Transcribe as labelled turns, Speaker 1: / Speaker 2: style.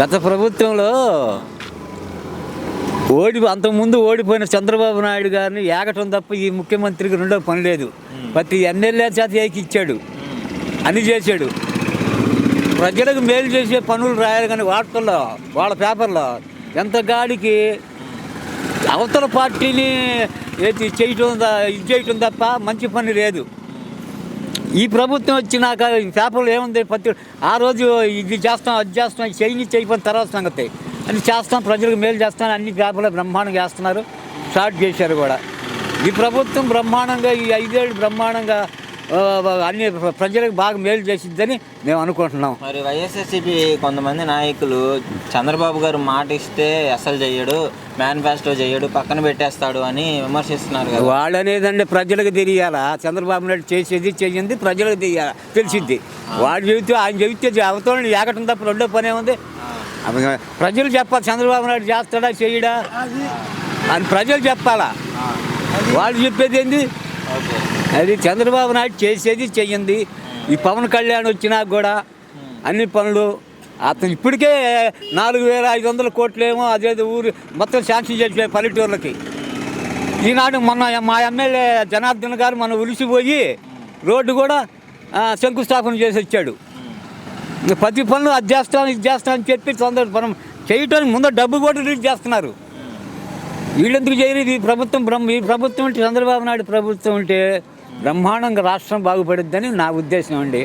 Speaker 1: గత ప్రభుత్వంలో అంతకుముందు ఓడిపోయిన చంద్రబాబు నాయుడు గారిని ఏకటం తప్ప ఈ ముఖ్యమంత్రికి రెండో పని లేదు. ప్రతి ఎమ్మెల్యే చేత ఏకిచ్చాడు, అని చేశాడు. ప్రజలకు మేలు చేసే పనులు రాయాలి కానీ వార్తల్లో వాళ్ళ పేపర్లో ఎంత గాడికి అవతల పార్టీని ఇది చేయటం తప్ప మంచి పని లేదు. ఈ ప్రభుత్వం వచ్చినాక ఈ పేపర్లో ఏముంది, ఆ రోజు ఇది చేస్తాం అది చేస్తాం చేయని తర్వాత సంగతి అని చేస్తాం, ప్రజలకు మేలు చేస్తాం అన్ని పేపర్లో బ్రహ్మాండంగా చేస్తున్నారు, స్టార్ట్ చేశారు కూడా. ఈ ప్రభుత్వం బ్రహ్మాండంగా ఈ 5 ఏళ్ళు బ్రహ్మాండంగా అన్ని ప్రజలకు బాగా మేలు చేసిద్దని మేము అనుకుంటున్నాం.
Speaker 2: మరి వైఎస్ఆర్సీపీ కొంతమంది నాయకులు చంద్రబాబు గారు మాట ఇస్తే అసలు చెయ్యడు, మేనిఫెస్టో చెయ్యడు, పక్కన పెట్టేస్తాడు అని విమర్శిస్తున్నారు కదా.
Speaker 1: వాళ్ళు అనేదండి ప్రజలకు తెలియాలా, చంద్రబాబు నాయుడు చేసేది చెయ్యింది ప్రజలకు తెలియాలా, తెలిసిద్ది. వాడు చెబితే ఆయన చెబితే అవతలని ఏకటం తప్ప రెండో పనే ఉంది. ప్రజలు చెప్పాలి చంద్రబాబు నాయుడు చేస్తాడా చెయ్యడా అని ప్రజలు చెప్పాలా. వాళ్ళు చెప్పేది ఏంది, అది చంద్రబాబు నాయుడు చేసేది చెయ్యింది. ఈ పవన్ కళ్యాణ్ వచ్చినాక కూడా అన్ని పనులు అతను ఇప్పటికే 4,500 కోట్లేమో అదేదో ఊరు మొత్తం శాంక్షన్ చేసే పల్లెటూర్లకి. ఈనాడు మొన్న మా ఎమ్మెల్యే జనార్దన్ గారు మనం ఉలిసిపోయి రోడ్డు కూడా శంకుస్థాపన చేసి వచ్చాడు. ప్రతి పనులు అది చేస్తాను ఇది చేస్తాను అని చెప్పి మనం చేయటానికి ముందు డబ్బు కూడా రిలీజ్ చేస్తున్నారు. వీళ్ళెందుకు చేయలేదు? ఈ ప్రభుత్వం ఉంటే చంద్రబాబు నాయుడు ప్రభుత్వం ఉంటే బ్రహ్మాండంగా రాష్ట్రం బాగుపడుద్దని నా ఉద్దేశం అండి.